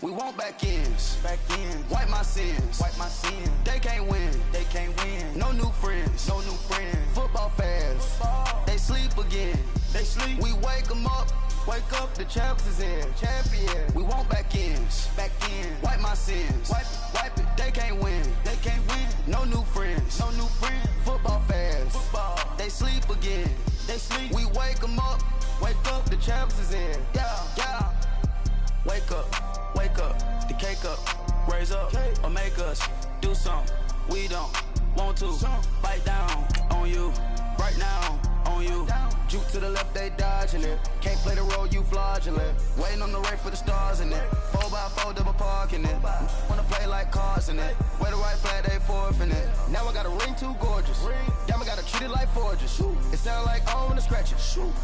We want back ends. Wipe my sins. They can't win. No new friends. Football fans. They sleep again. We wake them up. The champs is in. We want back ends. Wipe my sins. Wipe it. They can't win. No new friends. Football fans. They sleep again. We wake them up. The champs is in. Yeah. Wake up. The cake up. Raise up. Or make us do something we don't want to. Bite down on you. Right now on you. Juke to the left, they dodging it. Can't play the role, you fraudulent. Waiting on the right for the stars in it. 4x4 double parking it. Wanna play like cars in it. Wear the right flag, they forfeiting it. Now I got a ring too gorgeous. Damn, I gotta treat it like forges. It sound like I don't wanna scratch it.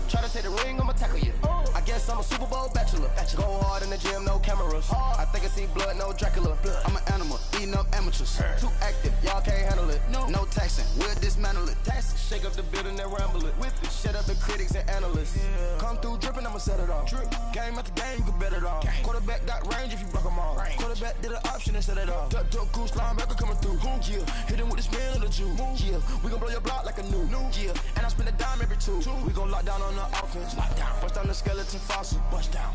Try to take the ring, I'ma tackle you. I guess I'm a Super Bowl bachelor. Go hard in the gym, no cameras. I think I see blood, no Dracula. I'm an animal, eating up amateurs. Too active, y'all can't handle it. No taxing, we'll dismantle it. Shake up the building and ramble it. Whip it, shut up the critics and analysts. Come through dripping, I'ma set it off. Game after game, you can bet it off. Quarterback got range if you block them all. Quarterback did an option and set it off. Duck, goose, linebacker coming through. Yeah, hit him with the spin of the Jew. Yeah, we gon' blow your block like a new. Yeah, and I spend a dime every two. We gon' lock down on the offense. Bust down the skeleton fossil.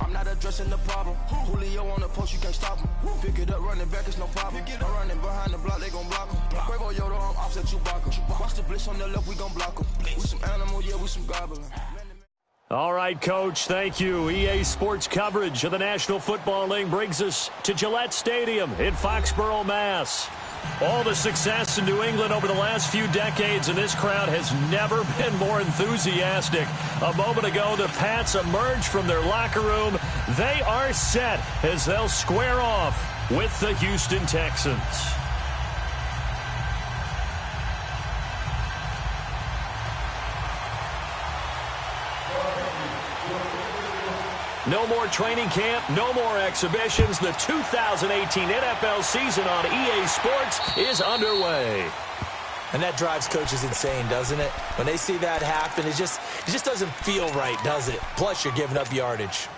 I'm not addressing the problem. Julio on the post, you can't stop him. Pick it up, running back, it's no problem. I'm running behind the block, they gon' block him. Quavo Yoda, I'm offset Chewbacca. Watch the blitz on the left, we gon' block him. We some animal, yeah, we some goblin. All right, Coach, thank you. EA Sports coverage of the National Football League brings us to Gillette Stadium in Foxborough, Mass. All the success in New England over the last few decades, and this crowd has never been more enthusiastic. A moment ago, the Pats emerged from their locker room. They are set as they'll square off with the Houston Texans. No more training camp, no more exhibitions. The 2018 NFL season on EA Sports is underway. And that drives coaches insane, doesn't it? When they see that happen, it just doesn't feel right, does it? Plus, you're giving up yardage.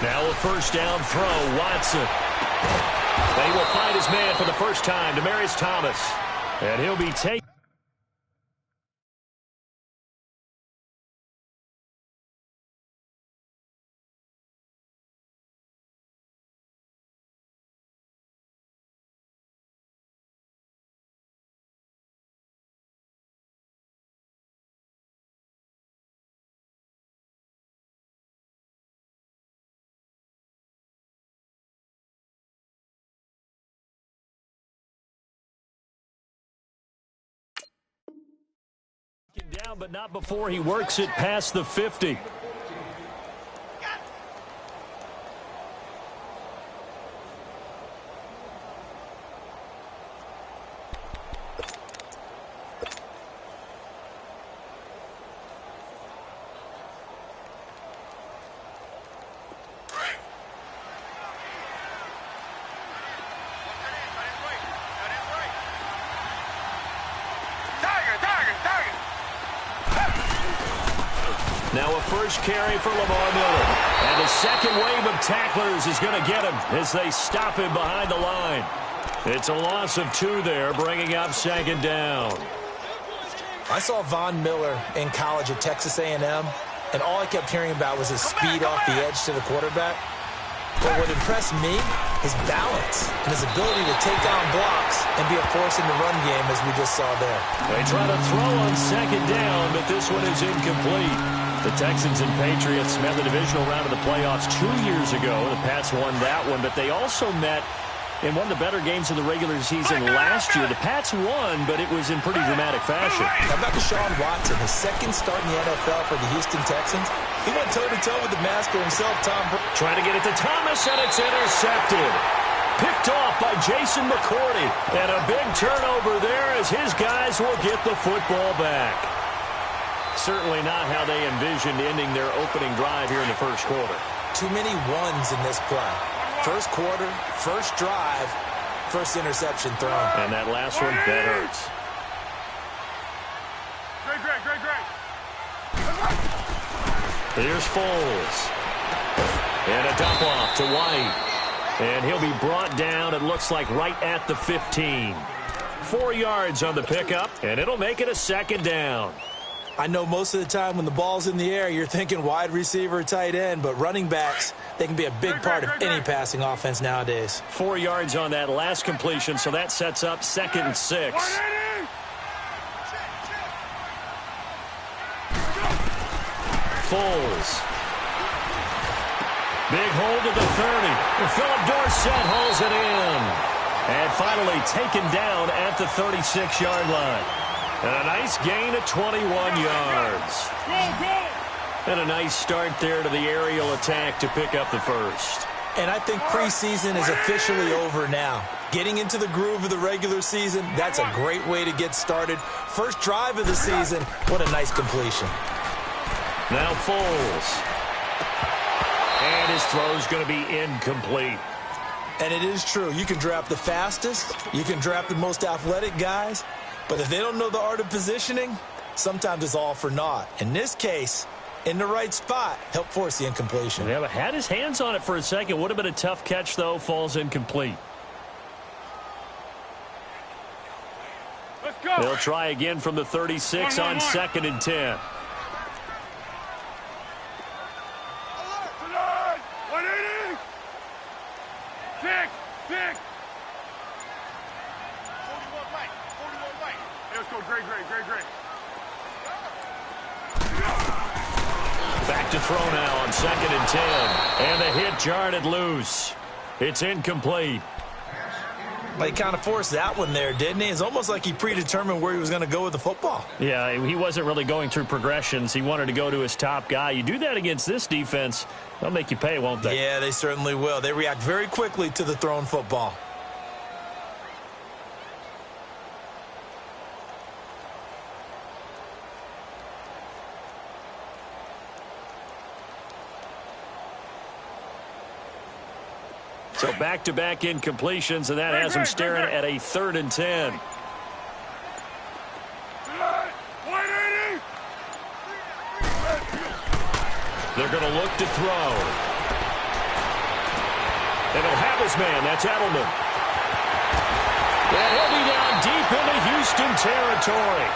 Now a first down throw, Watson. And he will find his man for the first time, Demaryius Thomas. And he'll be taken. Down, but not before he works it past the 50. Now a first carry for Lamar Miller. And the second wave of tacklers is going to get him as they stop him behind the line. It's a loss of 2 there, bringing up second down. I saw Von Miller in college at Texas A&M, and all I kept hearing about was his speed off the edge to the quarterback. But what impressed me, his balance and his ability to take down blocks and be a force in the run game, as we just saw there. They try to throw on second down, but this one is incomplete. The Texans and Patriots met the divisional round of the playoffs 2 years ago. The Pats won that one, but they also met in one of the better games of the regular season last year. The Pats won, but it was in pretty dramatic fashion. How about Deshaun Watson, his second start in the NFL for the Houston Texans? He went toe-to-toe with the master himself, Tom Brady. Trying to get it to Thomas, and it's intercepted. Picked off by Jason McCourty. And a big turnover there as his guys will get the football back. Certainly not how they envisioned ending their opening drive here in the first quarter. Too many ones in this play. First quarter, first drive, first interception thrown. And that last one, that hurts. Here's Foles. And a dump off to White. And he'll be brought down, it looks like, right at the 15. 4 yards on the pickup, and it'll make it a second down. I know most of the time when the ball's in the air, you're thinking wide receiver, tight end, but running backs, they can be a big part of any passing offense nowadays. 4 yards on that last completion, so that sets up 2nd and 6. Foles. Big hold to the 30. Philip Dorsett holds it in. And finally taken down at the 36-yard line. And a nice gain of 21 yards. And a nice start there to the aerial attack to pick up the first. And I think preseason is officially over now. Getting into the groove of the regular season, that's a great way to get started. First drive of the season, what a nice completion. Now Foles. And his throw's going to be incomplete. And it is true. You can draft the fastest. You can draft the most athletic guys. But if they don't know the art of positioning, sometimes it's all for naught. In this case, in the right spot, help force the incompletion. Yeah, but had his hands on it for a second. Would have been a tough catch, though. Falls incomplete. Let's go. They'll try again from the 36 on 2nd and 10. Back to throw now on 2nd and 10. And the hit jarred it loose. It's incomplete. But he kind of forced that one there, didn't he? It's almost like he predetermined where he was going to go with the football. Yeah, he wasn't really going through progressions. He wanted to go to his top guy. You do that against this defense, they'll make you pay, won't they? Yeah, they certainly will. They react very quickly to the thrown football. So back-to-back incompletions, and that has him staring at a 3rd and 10. They're going to look to throw. And he'll have his man. That's Edelman. And he'll be down deep into Houston territory.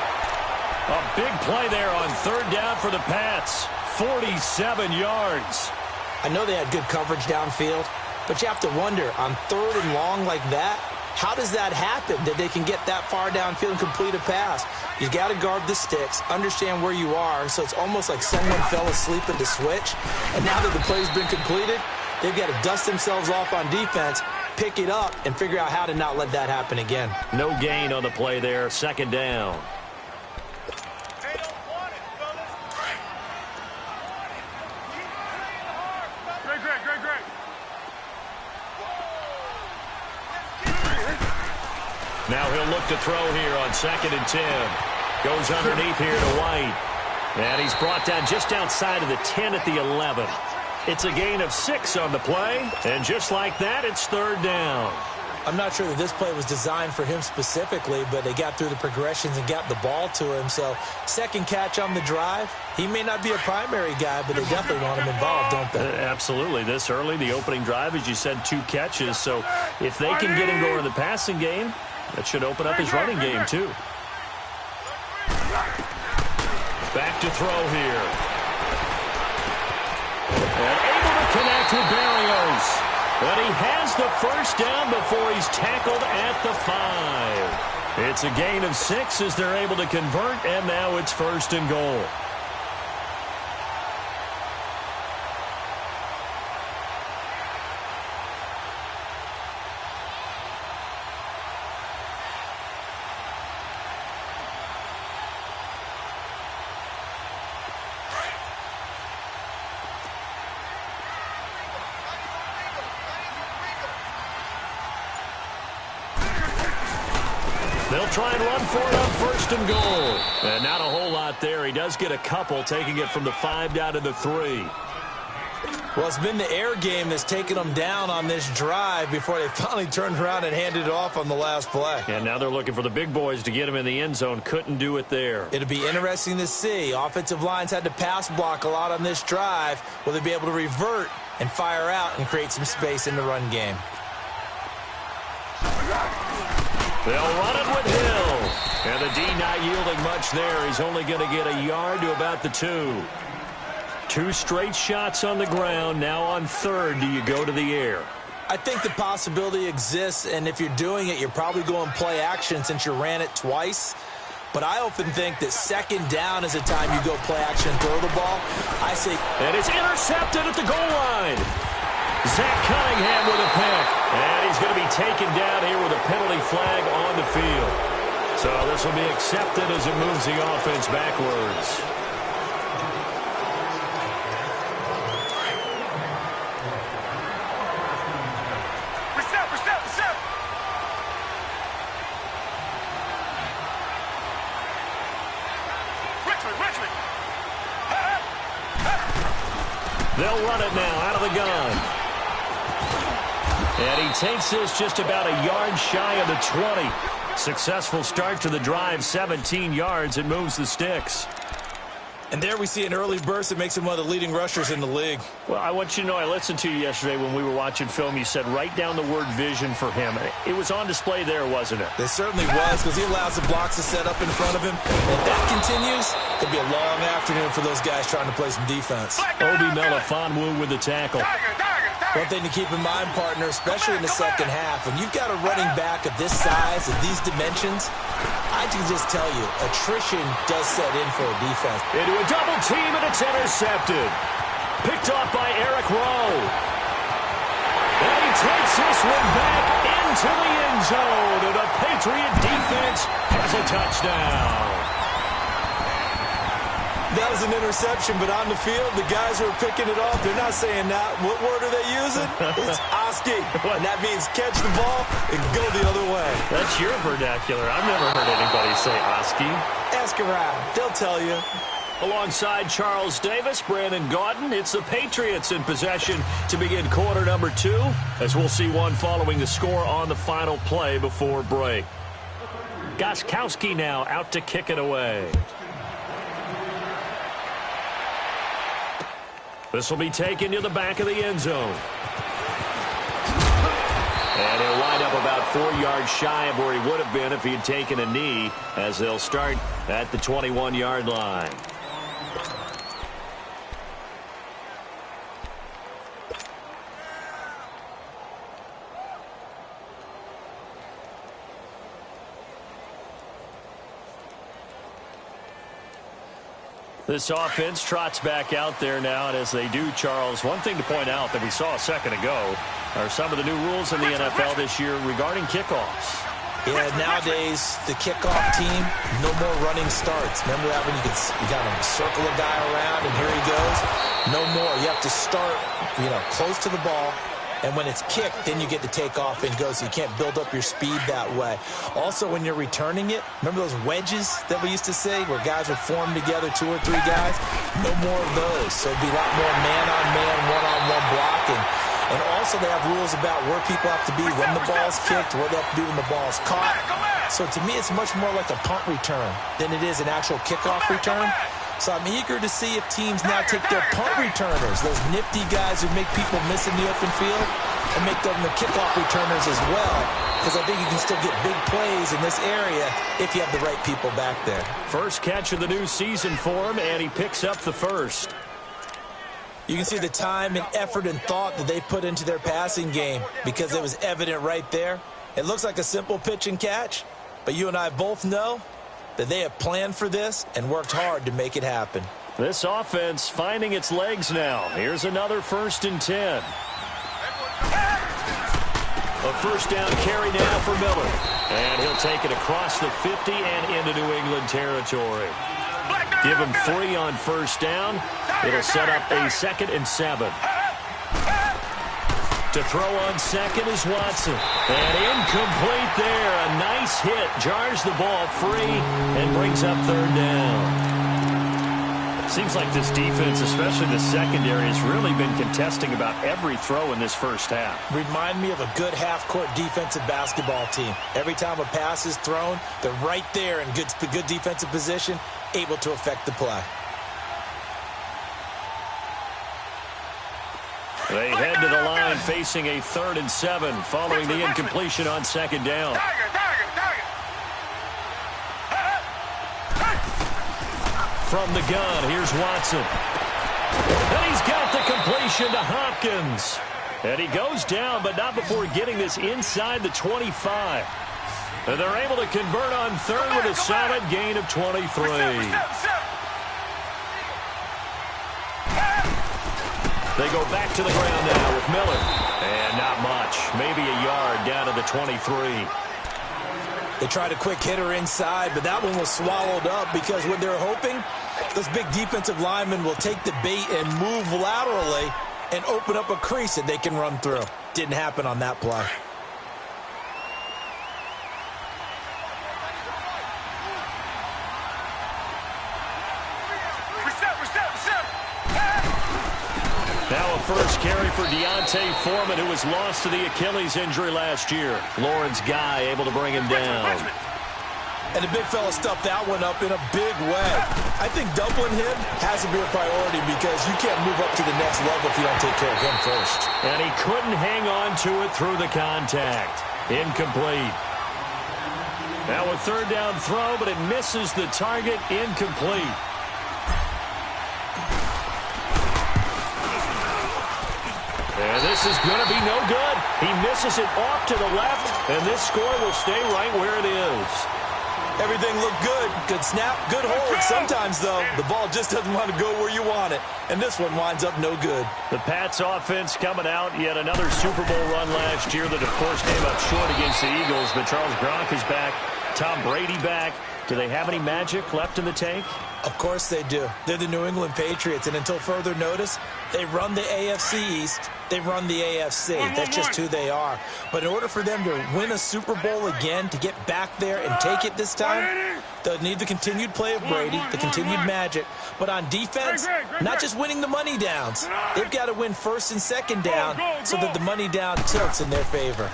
A big play there on 3rd down for the Pats. 47 yards. I know they had good coverage downfield, but you have to wonder, on 3rd and long like that, how does that happen, that they can get that far downfield and complete a pass? You got to guard the sticks, understand where you are, so it's almost like someone fell asleep at the switch, and now that the play's been completed, they've got to dust themselves off on defense, pick it up, and figure out how to not let that happen again. No gain on the play there, 2nd down. Now he'll look to throw here on 2nd and 10. Goes underneath here to White. And he's brought down just outside of the 10 at the 11. It's a gain of 6 on the play. And just like that, it's 3rd down. I'm not sure that this play was designed for him specifically, but they got through the progressions and got the ball to him. So 2nd catch on the drive. He may not be a primary guy, but they definitely want him involved, don't they? Absolutely. This early, the opening drive, as you said, 2 catches. So if they can get him going in the passing game, that should open up his running game, too. Back to throw here. And able to connect with Barrios. But he has the 1st down before he's tackled at the 5. It's a gain of 6 as they're able to convert, and now it's 1st and goal. they'll try and run for it on 1st and goal. And not a whole lot there. He does get a couple, taking it from the 5 down to the 3. Well, it's been the air game that's taken them down on this drive before they finally turned around and handed it off on the last play. And now they're looking for the big boys to get him in the end zone. Couldn't do it there. It'll be interesting to see. Offensive lines had to pass block a lot on this drive. Will they be able to revert and fire out and create some space in the run game? They'll run it with Hill. And the D not yielding much there. He's only going to get a yard to about the 2. 2 straight shots on the ground. Now on 3rd, do you go to the air? I think the possibility exists, and if you're doing it, you're probably going play action since you ran it twice. But I often think that 2nd down is a time you go play action and throw the ball. I say... And it's intercepted at the goal line. Zach Cunningham with a pick. And he's going to be taken down here with a penalty flag on the field. So this will be accepted as it moves the offense backwards. They'll run it now out of the gun. And he takes this just about a yard shy of the 20. Successful start to the drive, 17 yards. It moves the sticks. And there we see an early burst that makes him one of the leading rushers in the league. Well, I want you to know, I listened to you yesterday when we were watching film. You said write down the word vision for him. It was on display there, wasn't it? It certainly was, because he allows the blocks to set up in front of him. And if that continues, it'll be a long afternoon for those guys trying to play some defense. Obi Melifonwu with the tackle. One thing to keep in mind, partner, especially in the second half, when you've got a running back of this size and these dimensions, I can just tell you, attrition does set in for a defense. Into a double team, and it's intercepted. Picked off by Eric Rowe. And he takes this one back into the end zone, and the Patriot defense has a touchdown. That was an interception, but on the field, the guys who are picking it off, they're not saying that. What word are they using? It's Oski. And that means catch the ball and go the other way. That's your vernacular. I've never heard anybody say Oski. Ask around. They'll tell you. Alongside Charles Davis, Brandon Gaudin, it's the Patriots in possession to begin quarter number 2, as we'll see one following the score on the final play before break. Gostkowski now out to kick it away. This will be taken to the back of the end zone. And he'll wind up about 4 yards shy of where he would have been if he had taken a knee, as they'll start at the 21-yard line. This offense trots back out there now, and as they do, Charles, one thing to point out that we saw a second ago are some of the new rules in the NFL this year regarding kickoffs. Yeah, nowadays, the kickoff team, no more running starts. Remember that when you got to circle a guy around, and here he goes? No more. You have to start, close to the ball. And when it's kicked, then you get to take off and go, so you can't build up your speed that way. Also, when you're returning it, remember those wedges that we used to say where guys would form together, 2 or 3 guys? No more of those. So it'd be a lot more man-on-man, one-on-one blocking. And also they have rules about where people have to be when the ball's kicked, what they have to do when the ball's caught. So to me, it's much more like a punt return than it is an actual kickoff return. So I'm eager to see if teams now take their punt returners, those nifty guys who make people miss in the open field, and make them the kickoff returners as well, because I think you can still get big plays in this area if you have the right people back there. First catch of the new season for him, and he picks up the first. You can see the time and effort and thought that they put into their passing game, because it was evident right there. It looks like a simple pitch and catch, but you and I both know that they have planned for this and worked hard to make it happen. This offense finding its legs now. Here's another 1st and 10. A first down carry now for Miller. And he'll take it across the 50 and into New England territory. Give him 3 on first down. It'll set up a 2nd and 7. To throw on second is Watson. And incomplete there. A nice hit. Jars the ball free and brings up third down. Seems like this defense, especially the secondary, has really been contesting about every throw in this first half. Remind me of a good half-court defensive basketball team. Every time a pass is thrown, they're right there in good defensive position, able to affect the play. They head to the line facing a 3rd and 7 following the incompletion on second down. From the gun, here's Watson. And he's got the completion to Hopkins. And he goes down, but not before getting this inside the 25. And they're able to convert on third with a solid gain of 23. They go back to the ground now with Miller. And not much. Maybe a yard down to the 23. They tried a quick hitter inside, but that one was swallowed up because what they're hoping, those big defensive linemen will take the bait and move laterally and open up a crease that they can run through. Didn't happen on that play. Now a first carry for Deontay Foreman, who was lost to the Achilles injury last year. Lawrence Guy able to bring him down. And the big fella stuffed that one up in a big way. I think doubling him has to be a priority because you can't move up to the next level if you don't take care of him first. And he couldn't hang on to it through the contact. Incomplete. Now a third down throw, but it misses the target. Incomplete. And this is going to be no good. He misses it off to the left, and this score will stay right where it is. Everything looked good. Good snap, good hold. Sometimes, though, the ball just doesn't want to go where you want it. And this one winds up no good. The Pats offense coming out. Yet another Super Bowl run last year that, of course, came up short against the Eagles. But Charles Gronk is back. Tom Brady back. Do they have any magic left in the tank? Of course they do. They're the New England Patriots, and until further notice, they run the AFC East. They run the AFC. That's just who they are. But in order for them to win a Super Bowl again, to get back there and take it this time, they'll need the continued play of Brady, the continued magic. But on defense, not just winning the money downs. They've got to win first and second down so that the money down tilts in their favor.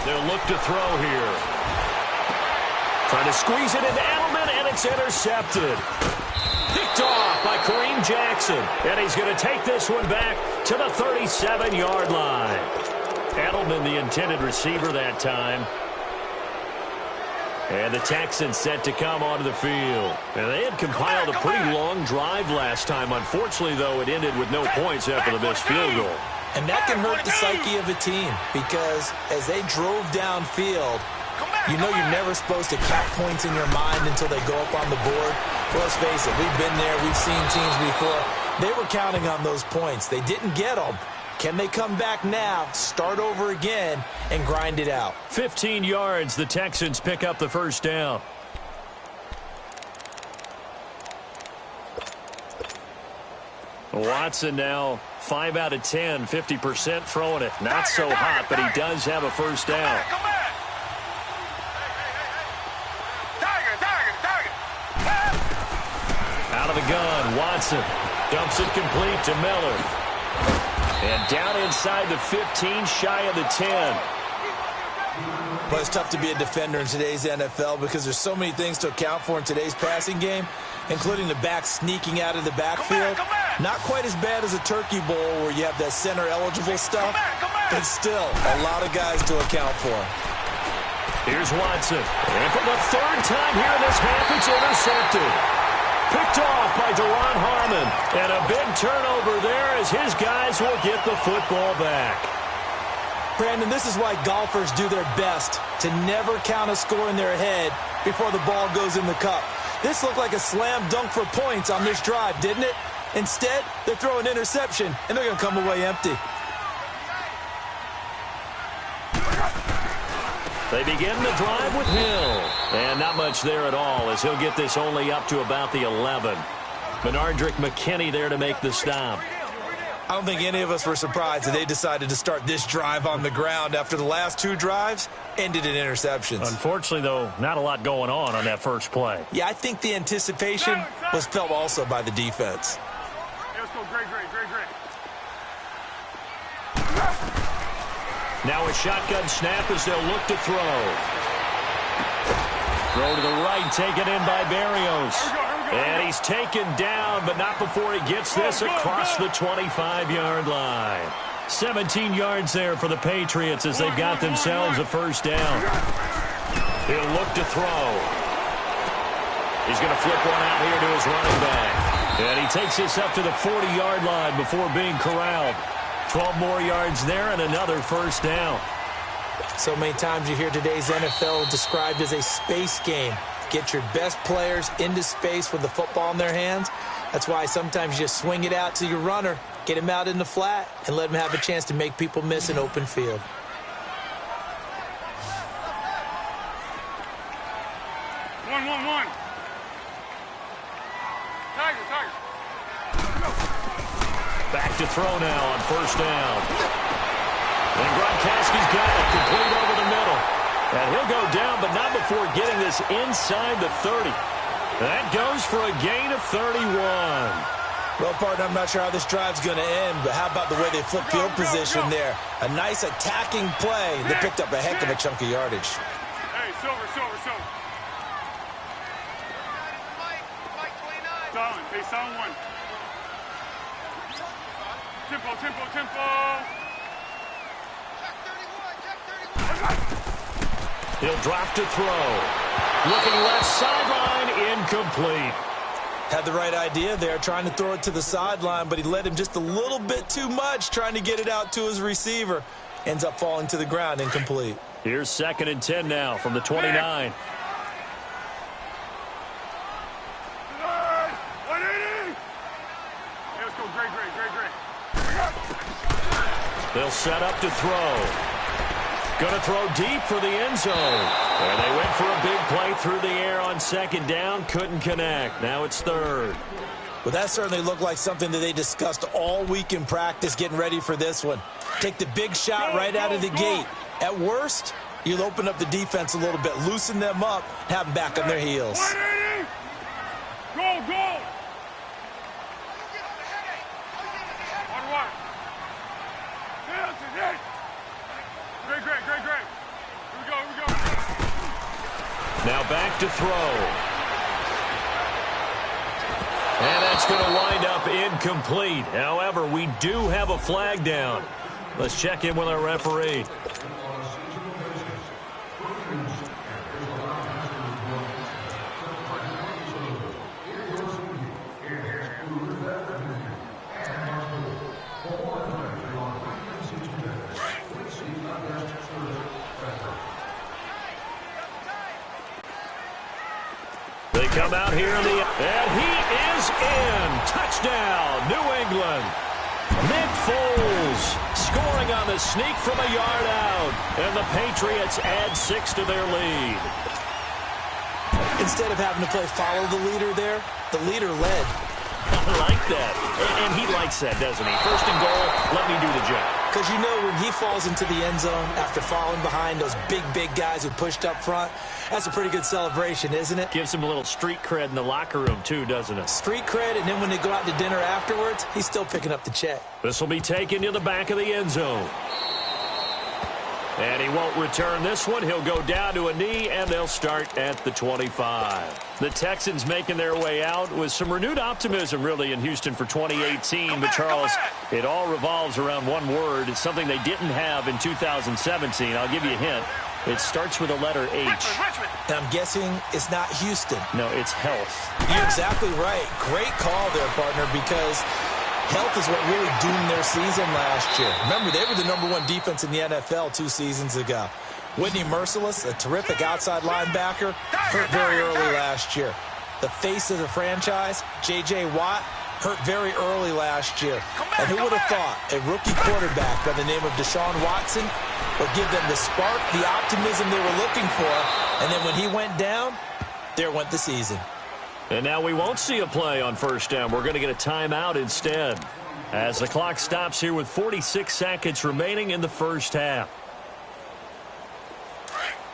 They'll look to throw here. Trying to squeeze it into Edelman, and it's intercepted. Picked off by Kareem Jackson. And he's going to take this one back to the 37-yard line. Edelman, the intended receiver that time. And the Texans set to come onto the field. And they had compiled a pretty long drive last time. Unfortunately, though, it ended with no points after the missed field goal. And that can hurt the psyche of a team because as they drove downfield, you know you're never supposed to count points in your mind until they go up on the board. Well, let's face it, we've been there, we've seen teams before. They were counting on those points. They didn't get them. Can they come back now, start over again, and grind it out? 15 yards, the Texans pick up the first down. Watson now 5 out of 10, 50% throwing it. Not so hot, but he does have a first down. Out of the gun, Watson dumps it complete to Miller. And down inside the 15, shy of the 10. But it's tough to be a defender in today's NFL because there's so many things to account for in today's passing game, including the back sneaking out of the backfield. Not quite as bad as a turkey bowl where you have that center-eligible stuff, but still a lot of guys to account for. Here's Watson. And for the third time here in this half, it's intercepted. Picked off by Deron Harmon. And a big turnover there as his guys will get the football back. Brandon, this is why golfers do their best to never count a score in their head before the ball goes in the cup. This looked like a slam dunk for points on this drive, didn't it? Instead, they're throwing interception, and they're going to come away empty. They begin the drive with Hill. And not much there at all as he'll get this only up to about the 11. Benardrick McKinney there to make the stop. I don't think any of us were surprised that they decided to start this drive on the ground after the last 2 drives ended in interceptions. Unfortunately, though, not a lot going on that first play. Yeah, I think the anticipation was felt also by the defense. Hey, let's go. Great. Now a shotgun snap as they'll look to throw. Throw to the right, taken in by Berrios. And he's taken down, but not before he gets this across the 25-yard line. 17 yards there for the Patriots as they've got themselves a first down. He'll look to throw. He's going to flip one out here to his running back. And he takes this up to the 40-yard line before being corralled. 12 more yards there and another first down. So many times you hear today's NFL described as a space game. Get your best players into space with the football in their hands. That's why sometimes you just swing it out to your runner, get him out in the flat, and let him have a chance to make people miss an open field. One. Tiger. Back to throw now on first down. And Gronkowski's got it complete over the middle. And he'll go down, but not before getting this inside the 30. That goes for a gain of 31. Well, partner, I'm not sure how this drive's going to end, but how about the way they flip field position there? A nice attacking play. They picked up a heck of a chunk of yardage. Hey, Silver. Solid. Hey, sound one. Tempo. He'll drop to throw. Looking left sideline, incomplete. Had the right idea there, trying to throw it to the sideline, but he led him just a little bit too much, trying to get it out to his receiver. Ends up falling to the ground, incomplete. Here's 2nd and 10 now from the 29. They'll set up to throw. Going to throw deep for the end zone. And they went for a big play through the air on 2nd down. Couldn't connect. Now it's 3rd. Well, that certainly looked like something that they discussed all week in practice getting ready for this one. Take the big shot right out of the gate. At worst, you'll open up the defense a little bit, loosen them up, have them back on their heels. Go! Great. Here we go. Now back to throw. And that's going to wind up incomplete. However, we do have a flag down. Let's check in with our referee. They come out here and he is in. Touchdown, New England. Nick Foles scoring on the sneak from a yard out. And the Patriots add 6 to their lead. Instead of having to play follow the leader there, the leader led. I like that. And he likes that, doesn't he? 1st and goal, let me do the job. Because you know when he falls into the end zone after falling behind those big guys who pushed up front, that's a pretty good celebration, isn't it? Gives him a little street cred in the locker room, too, doesn't it? Street cred, and then when they go out to dinner afterwards, he's still picking up the check. This will be taken to the back of the end zone. And he won't return this one. He'll go down to a knee, and they'll start at the 25. The Texans making their way out with some renewed optimism, really, in Houston for 2018. But, Charles, it all revolves around one word. It's something they didn't have in 2017. I'll give you a hint. It starts with a letter H. And I'm guessing it's not Houston. No, it's health. You're exactly right. Great call there, partner, because health is what really doomed their season last year. Remember, they were the #1 defense in the NFL 2 seasons ago. Whitney Merciless, a terrific outside linebacker, hurt very early last year. The face of the franchise, J.J. Watt, hurt very early last year. And who would have thought a rookie quarterback by the name of Deshaun Watson would give them the spark, the optimism they were looking for, and then when he went down, there went the season. And now we won't see a play on 1st down. We're going to get a timeout instead. as the clock stops here with 46 seconds remaining in the first half.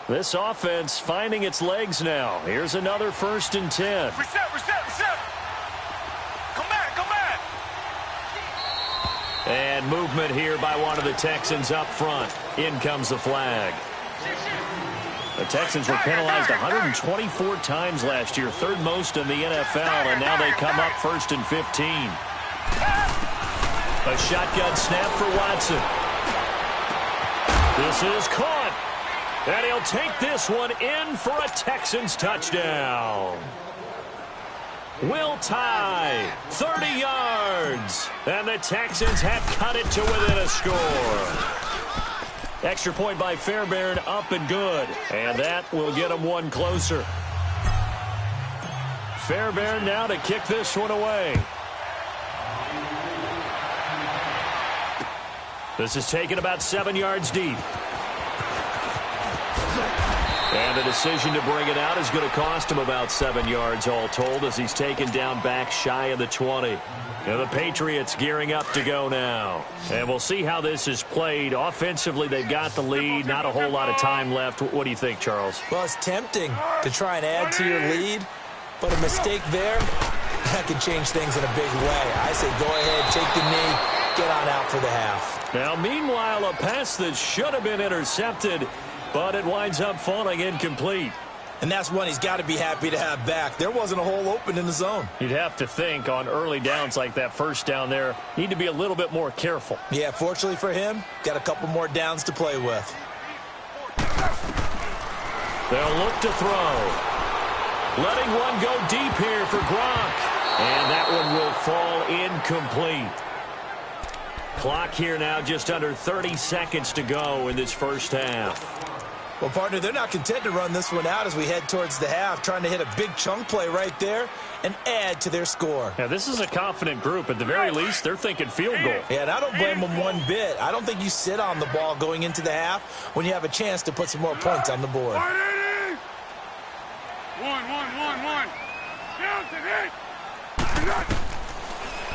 This offense finding its legs now. Here's another 1st and 10. Reset. Come back. And movement here by one of the Texans up front. In comes the flag. The Texans were penalized 124 times last year, 3rd most in the NFL, and now they come up 1st and 15. A shotgun snap for Watson. This is caught. And he'll take this one in for a Texans touchdown. Will tie, 30 yards. And the Texans have cut it to within a score. Extra point by Fairbairn, up and good. And that will get them one closer. Fairbairn now to kick this one away. This is taken about 7 yards deep. And the decision to bring it out is going to cost him about 7 yards all told as he's taken down back shy of the 20. And the Patriots gearing up to go now. And we'll see how this is played. Offensively, they've got the lead. Not a whole lot of time left. What do you think, Charles? Well, it's tempting to try and add to your lead, but a mistake there, that can change things in a big way. I say go ahead, take the knee, get on out for the half. Now, meanwhile, a pass that should have been intercepted, but it winds up falling incomplete. And that's one he's got to be happy to have back. There wasn't a hole open in the zone. You'd have to think on early downs like that first down there, need to be a little bit more careful. Yeah, fortunately for him, got a couple more downs to play with. They'll look to throw. Letting one go deep here for Gronk. And that one will fall incomplete. Clock here now just under 30 seconds to go in this first half. Well, partner, they're not content to run this one out as we head towards the half, trying to hit a big chunk play right there and add to their score. Yeah, this is a confident group. At the very least, they're thinking field goal. Yeah, and I don't blame them one bit. I don't think you sit on the ball going into the half when you have a chance to put some more points on the board. 1.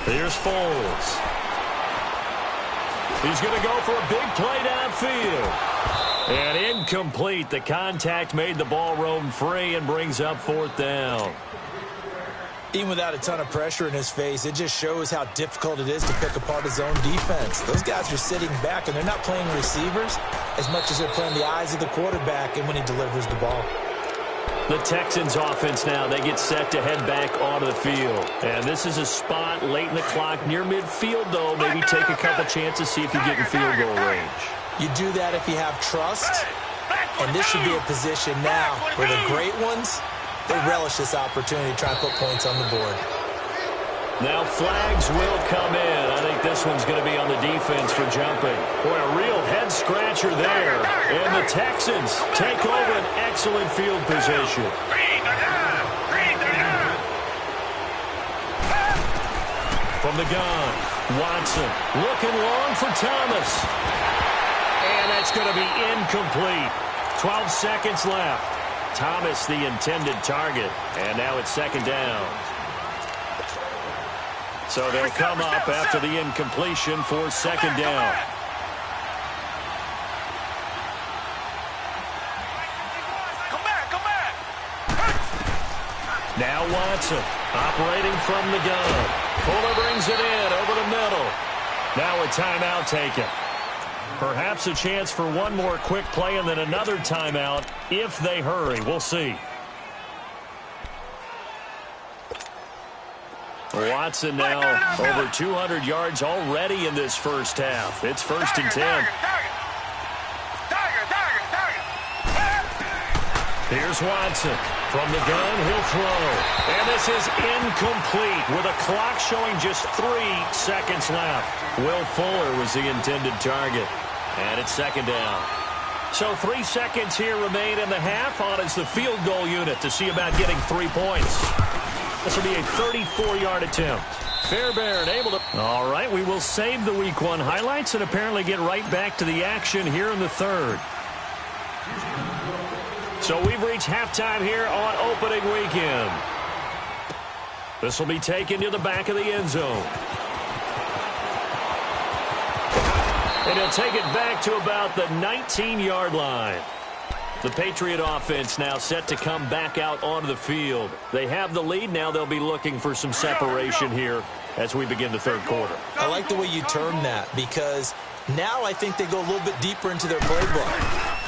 Here's Foles. He's going to go for a big play downfield. And incomplete. The contact made the ball roam free and brings up 4th down. Even without a ton of pressure in his face, it just shows how difficult it is to pick apart his own defense. Those guys are sitting back, and they're not playing receivers as much as they're playing the eyes of the quarterback and when he delivers the ball. The Texans offense now, they get set to head back onto the field. And this is a spot late in the clock near midfield, though. Maybe take a couple chances, see if you get in field goal range. You do that if you have trust, and this should be a position now where the great ones, they relish this opportunity to try and put points on the board. Now flags will come in. I think this one's going to be on the defense for jumping. Boy, a real head-scratcher there. And the Texans take over an excellent field position. From the gun, Watson looking long for Thomas. And that's going to be incomplete. 12 seconds left. Thomas the intended target. And now it's 2nd down. So they'll come up after the incompletion for 2nd down. Come back. Now Watson operating from the gun. Fuller brings it in over the middle. Now a timeout taken. Perhaps a chance for one more quick play and then another timeout if they hurry. We'll see. Watson now over 200 yards already in this first half. It's 1st and 10. Here's Watson. From the gun, he'll throw. And this is incomplete with a clock showing just 3 seconds left. Will Fuller was the intended target. And it's 2nd down. So 3 seconds here remain in the half. On is the field goal unit to see about getting 3 points. This will be a 34-yard attempt. Fairbairn able to... All right, we will save the Week 1 highlights and apparently get right back to the action here in the 3rd. So we've reached halftime here on opening weekend. This will be taken to the back of the end zone. And he'll take it back to about the 19-yard line. The Patriot offense now set to come back out onto the field. They have the lead. Now they'll be looking for some separation here as we begin the third quarter. I like the way you term that, because now I think they go a little bit deeper into their playbook.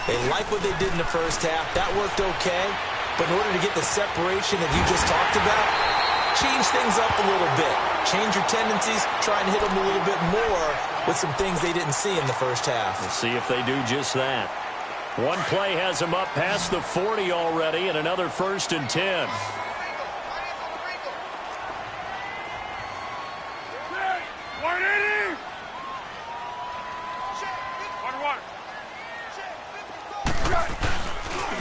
They like what they did in the first half. That worked okay. But in order to get the separation that you just talked about, change things up a little bit. Change your tendencies, try and hit them a little bit more with some things they didn't see in the first half. We'll see if they do just that. One play has them up past the 40 already, and another 1st and 10.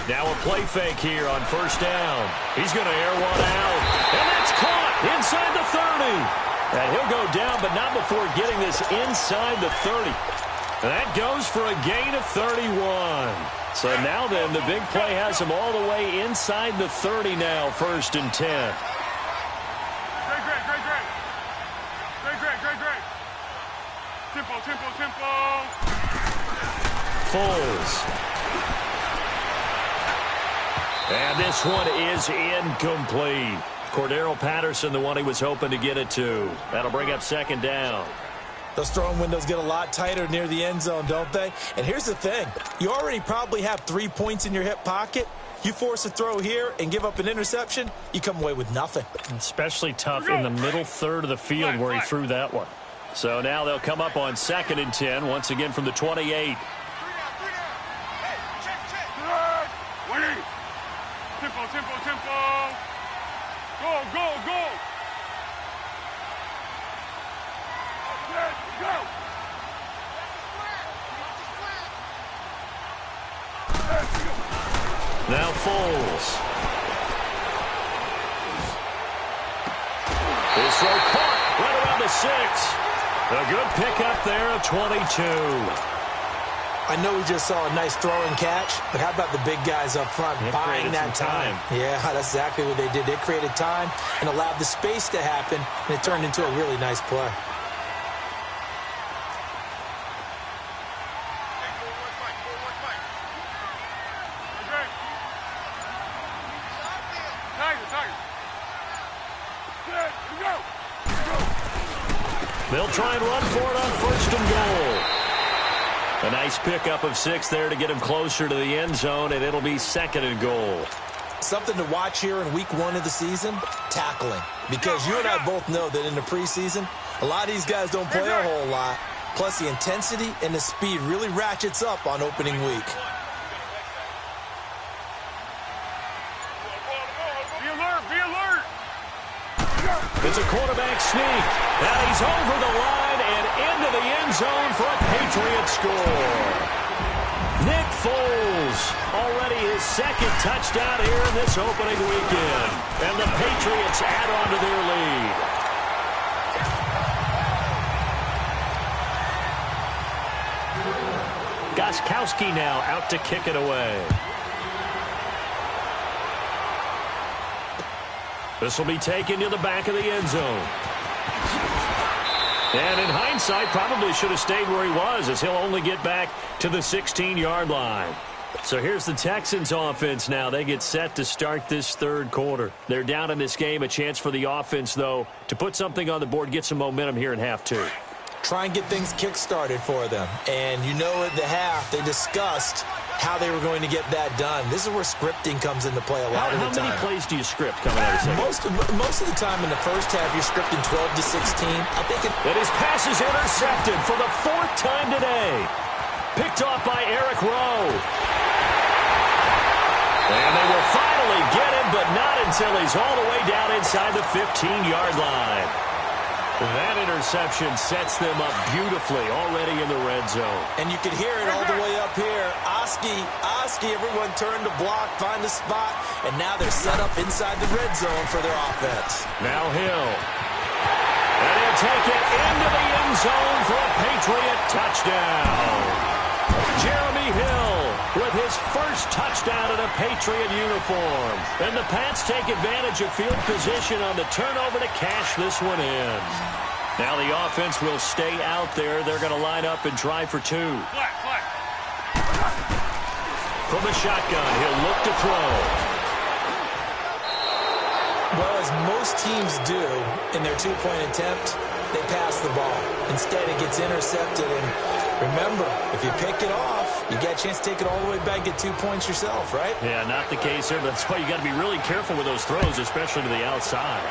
Now a play fake here on 1st down. He's going to air one out. And that's caught inside the 30. And he'll go down, but not before getting this inside the 30. And that goes for a gain of 31. So now then, the big play has him all the way inside the 30 now, 1st and 10. Great. Tempo. Foles. And this one is incomplete. Cordero Patterson, the one he was hoping to get it to. That'll bring up 2nd down. Those throwing windows get a lot tighter near the end zone, don't they? And here's the thing. You already probably have 3 points in your hip pocket. You force a throw here and give up an interception, you come away with nothing. Especially tough in the middle third of the field where he threw that one. So now they'll come up on 2nd and 10, once again from the 28. Tempo. Go. Go. Now Foles. His throw caught right around the 6. A good pickup there of 22. I know we just saw a nice throw and catch, but how about the big guys up front buying that time? Yeah, that's exactly what they did. They created time and allowed the space to happen, and it turned into a really nice play. They'll try and run for it on 1st and goal. A nice pickup of 6 there to get him closer to the end zone, and it'll be 2nd and goal. Something to watch here in week 1 of the season, tackling. Because you and I both know that in the preseason, a lot of these guys don't play a whole lot. Plus, the intensity and the speed really ratchets up on opening week. Be alert. It's a quarterback sneak. Now he's over the line and into the end zone for a Patriot score. Nick Foles, already his 2nd touchdown here in this opening weekend. And the Patriots add on to their lead. Gostkowski now out to kick it away. This will be taken to the back of the end zone. And in hindsight, probably should have stayed where he was, as he'll only get back to the 16-yard line. So here's the Texans offense now. They get set to start this third quarter. They're down in this game. A chance for the offense, though, to put something on the board, get some momentum here in half 2. Try and get things kick-started for them. And you know at the half, they discussed how they were going to get that done. This is where scripting comes into play a lot of the time. How many plays do you script coming out of the second? Most of the time in the first half, you're scripting 12 to 16. I think and his pass is intercepted for the 4th time today. Picked off by Eric Rowe. And they will finally get him, but not until he's all the way down inside the 15-yard line. That interception sets them up beautifully already in the red zone. And you could hear it all the way up here. Oski, everyone turned to block, find a spot, and now they're set up inside the red zone for their offense. Now Hill. And he'll take it into the end zone for a Patriot touchdown. Jeremy Hill with his first touchdown in a Patriot uniform. And the Pats take advantage of field position on the turnover to cash this one in. Now the offense will stay out there. They're going to line up and try for two. Flat. From the shotgun, he'll look to throw. Well, as most teams do in their two-point attempt, they pass the ball. Instead, it gets intercepted. And remember, if you pick it off, you get a chance to take it all the way back, get 2 points yourself, right? Yeah, not the case here. That's why you got to be really careful with those throws, especially to the outside.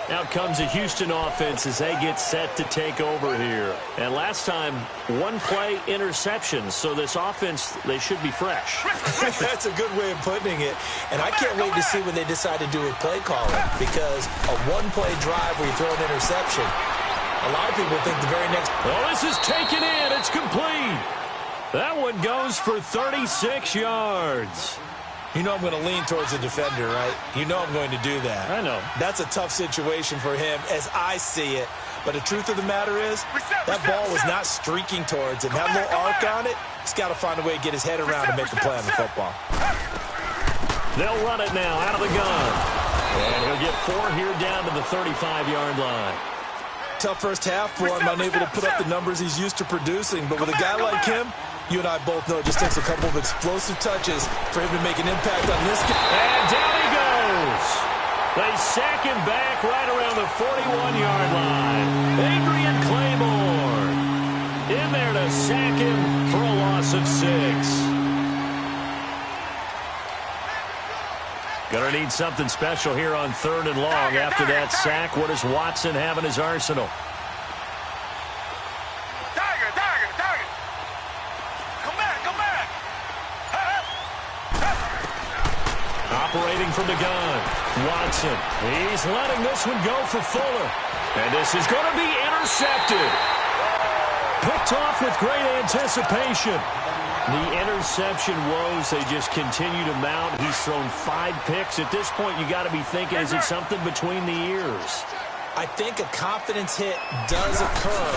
Out comes the Houston offense as they get set to take over here. And last time, one play interception. So this offense, they should be fresh. That's a good way of putting it. And I can't wait to see what they decide to do with play calling. Because a one-play drive where you throw an interception, a lot of people think the very next... Well, this is taken in. It's complete. That one goes for 36 yards. You know I'm going to lean towards the defender, right? You know I'm going to do that. I know. That's a tough situation for him as I see it. But the truth of the matter is, that ball was not streaking towards him. That little arc on it, he's got to find a way to get his head around and make a play on the football. They'll run it now out of the gun. And he'll get 4 here down to the 35-yard line. Tough first half for him, unable to put up the numbers he's used to producing. But with a guy like him, you and I both know it just takes a couple of explosive touches for him to make an impact on this game. And down he goes. They sack him back right around the 41-yard line. Adrian Claiborne in there to sack him for a loss of 6. Gonna need something special here on 3rd and long. After that sack, what does Watson have in his arsenal? Tiger. Come back. Operating from the gun, Watson. He's letting this one go for Fuller. And this is going to be intercepted. Picked off with great anticipation. The interception woes, they just continue to mount. He's thrown 5 picks. At this point, you got to be thinking, is it something between the ears? I think a confidence hit does occur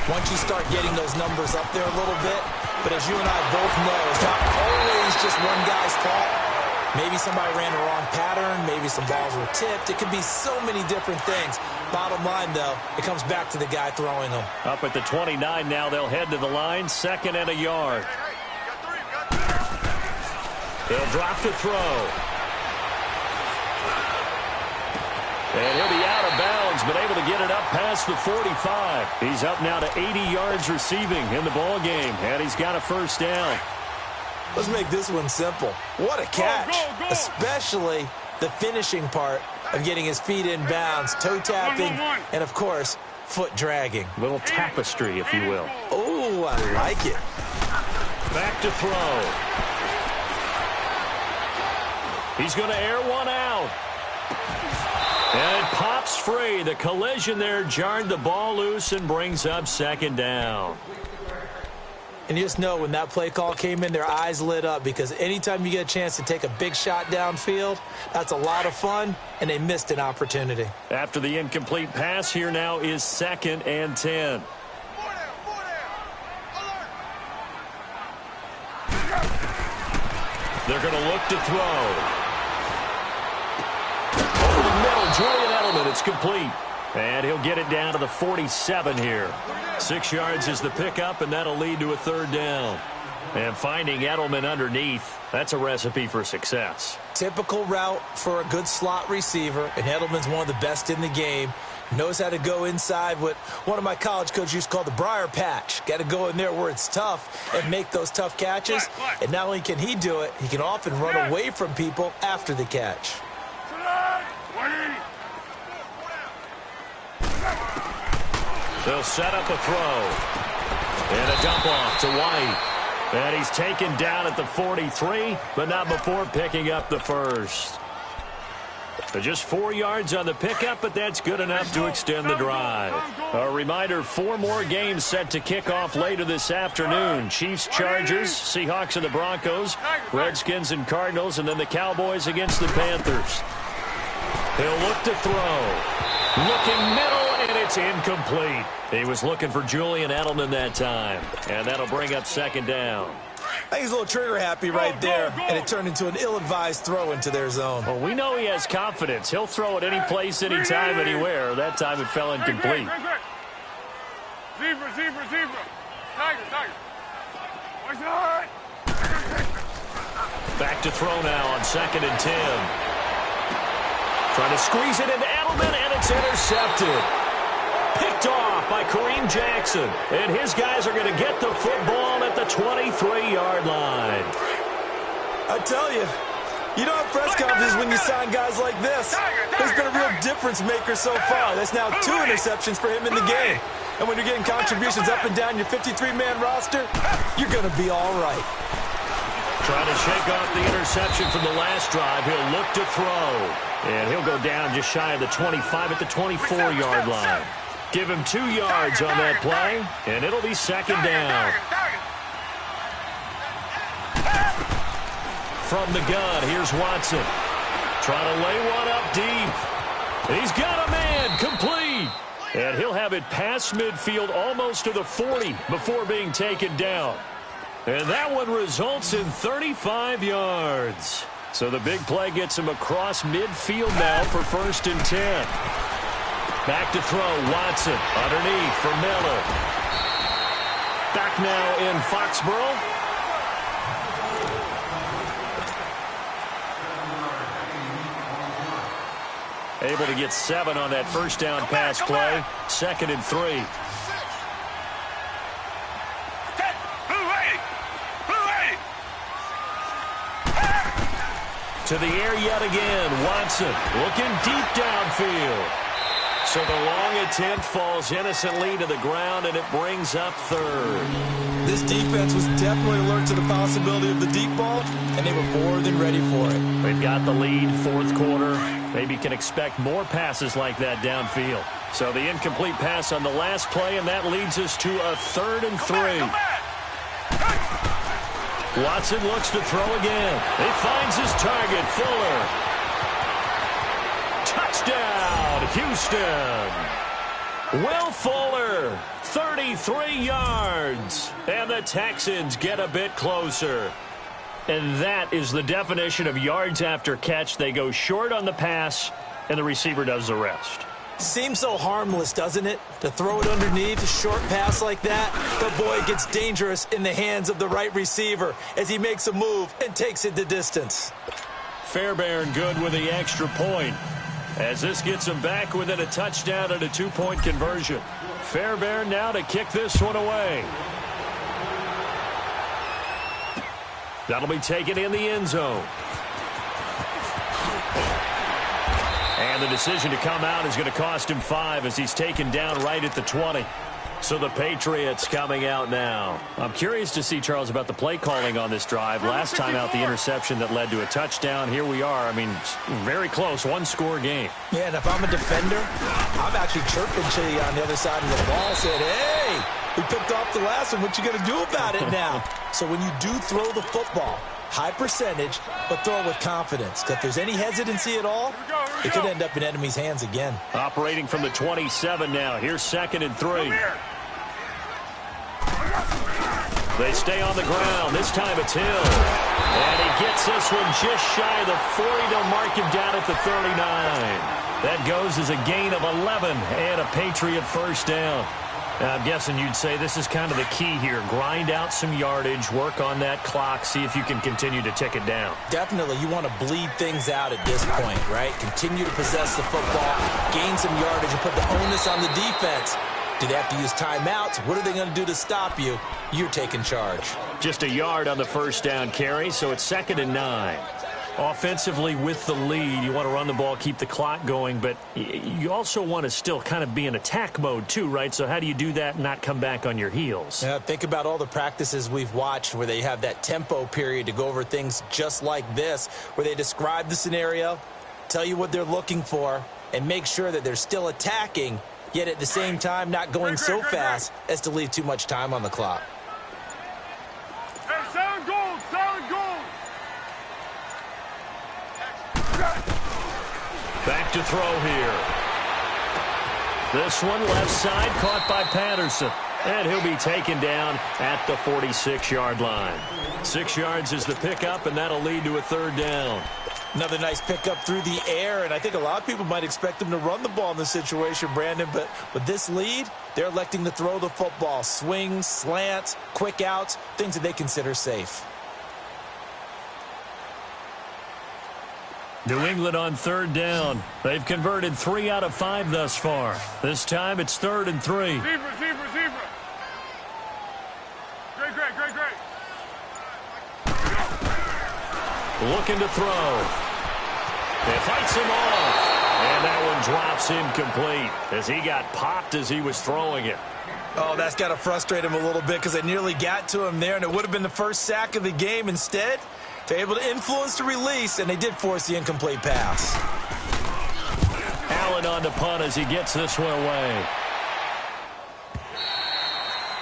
once you start getting those numbers up there a little bit. But as you and I both know, it's not always just one guy's fault. Maybe somebody ran the wrong pattern. Maybe some balls were tipped. It could be so many different things. Bottom line, though, it comes back to the guy throwing them. Up at the 29 now, they'll head to the line. 2nd and a yard. He'll drop to throw. And he'll be out of bounds, but able to get it up past the 45. He's up now to 80 yards receiving in the ball game, and he's got a first down. Let's make this one simple. What a catch, Go. Especially the finishing part of getting his feet in bounds, toe tapping, and, of course, foot dragging. Little tapestry, if you will. Oh, I like it. Back to throw. He's going to air one out. And it pops free. The collision there jarred the ball loose and brings up 2nd down. And you just know when that play call came in, their eyes lit up because anytime you get a chance to take a big shot downfield, that's a lot of fun, and they missed an opportunity. After the incomplete pass, here now is 2nd and 10. They're going to look to throw. Over the middle, Julian Edelman, it's complete. And he'll get it down to the 47 here. 6 yards is the pickup, and that'll lead to a 3rd down. And finding Edelman underneath, that's a recipe for success. Typical route for a good slot receiver, and Edelman's one of the best in the game. Knows how to go inside what one of my college coaches used to call the briar patch. Got to go in there where it's tough and make those tough catches. And not only can he do it, he can often run away from people after the catch. They'll set up a throw. And a dump off to White. And he's taken down at the 43, but not before picking up the first. So just 4 yards on the pickup, but that's good enough to extend the drive. A reminder, 4 more games set to kick off later this afternoon. Chiefs, Chargers, Seahawks and the Broncos, Redskins and Cardinals, and then the Cowboys against the Panthers. He'll look to throw. Looking middle, and it's incomplete. He was looking for Julian Edelman that time, and that'll bring up 2nd down. I think he's a little trigger happy right there, and it turned into an ill-advised throw into their zone. Well, we know he has confidence. He'll throw it any place, anytime, anywhere. That time it fell incomplete. Zebra, zebra, zebra. Tiger, tiger. Watch out. Back to throw now on 2nd and 10. Trying to squeeze it into Edelman, and it's intercepted. Picked off by Kareem Jackson. And his guys are going to get the football at the 23-yard line. I tell you, you don't have press conferences when you sign guys like this. There's been a real difference maker so far. That's now 2 interceptions for him in the game. And when you're getting contributions up and down your 53-man roster, you're going to be all right. Trying to shake off the interception from the last drive. He'll look to throw. And he'll go down just shy of the 25 at the 24-yard line. Give him 2 yards on that play, and it'll be 2nd down. From the gun, here's Watson. Trying to lay one up deep. He's got a man, complete. And he'll have it past midfield almost to the 40 before being taken down. And that one results in 35 yards. So the big play gets him across midfield now for 1st and 10. Back to throw, Watson underneath for Miller. Back now in Foxborough. Able to get 7 on that 1st down pass play. 2nd and 3. To the air yet again. Watson looking deep downfield. So the long attempt falls innocently to the ground, and it brings up 3rd. This defense was definitely alert to the possibility of the deep ball, and they were more than ready for it. They've got the lead, 4th quarter. Maybe can expect more passes like that downfield. So the incomplete pass on the last play, and that leads us to a 3rd and 3. Watson looks to throw again. He finds his target, Fuller. Touchdown, Houston. Will Fuller, 33 yards. And the Texans get a bit closer. And that is the definition of yards after catch. They go short on the pass, and the receiver does the rest. Seems so harmless, doesn't it? To throw it underneath, a short pass like that. But boy, it gets dangerous in the hands of the right receiver as he makes a move and takes it the distance. Fairbairn good with the extra point, as this gets him back within a touchdown and a 2-point conversion. Fairbairn now to kick this one away. That'll be taken in the end zone. And the decision to come out is going to cost him 5 as he's taken down right at the 20. So the Patriots coming out now. I'm curious to see, Charles, about the play calling on this drive. Last time out, the interception that led to a touchdown. Here we are. I mean, very close, 1-score game. Yeah, and if I'm a defender, I'm actually chirping to you on the other side of the ball, saying, hey, we picked off the last one. What you going to do about it now? So when you do throw the football, high percentage, but throw it with confidence. If there's any hesitancy at all, it could end up in enemy's hands again. Operating from the 27 now. Here's 2nd and 3. They stay on the ground. This time it's Hill. And he gets this one just shy of the 40. They'll mark him down at the 39. That goes as a gain of 11 and a Patriot 1st down. I'm guessing you'd say this is kind of the key here. Grind out some yardage, work on that clock, see if you can continue to tick it down. Definitely. You want to bleed things out at this point, right? Continue to possess the football, gain some yardage, and put the onus on the defense. Do they have to use timeouts? What are they going to do to stop you? You're taking charge. Just a yard on the 1st down carry, so it's 2nd and 9. Offensively with the lead, you want to run the ball, keep the clock going, but you also want to still kind of be in attack mode too, right? So how do you do that and not come back on your heels? Yeah, think about all the practices we've watched where they have that tempo period to go over things just like this, where they describe the scenario, tell you what they're looking for, and make sure that they're still attacking, yet at the same time not going so fast as to leave too much time on the clock. Hey, solid gold, solid gold. Back to throw here. This one left side caught by Patterson. And he'll be taken down at the 46-yard line. 6 yards is the pickup, and that'll lead to a third down. Another nice pickup through the air, and I think a lot of people might expect them to run the ball in this situation, Brandon, but with this lead, they're electing to throw the football. Swings, slants, quick outs, things that they consider safe. New England on third down. They've converted 3 out of 5 thus far. This time it's 3rd and 3. Zebra, zebra, zebra. Great. Looking to throw. It fights him off. And that one drops incomplete as he got popped as he was throwing it. Oh, that's got to frustrate him a little bit because they nearly got to him there, and it would have been the first sack of the game. Instead, they're able to influence the release, and they did force the incomplete pass. Allen on the punt as he gets this one away.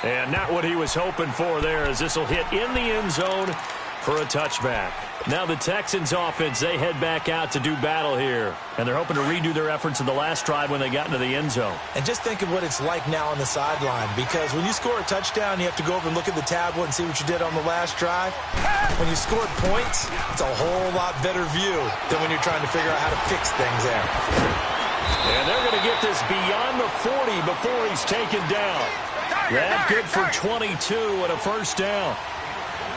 And not what he was hoping for there, as this will hit in the end zone for a touchback. Now the Texans offense, they head back out to do battle here. And they're hoping to redo their efforts in the last drive when they got into the end zone. And just think of what it's like now on the sideline, because when you score a touchdown, you have to go over and look at the tablet and see what you did on the last drive. When you scored points, it's a whole lot better view than when you're trying to figure out how to fix things there. And they're going to get this beyond the 40 before he's taken down. That good for 22 and a first down.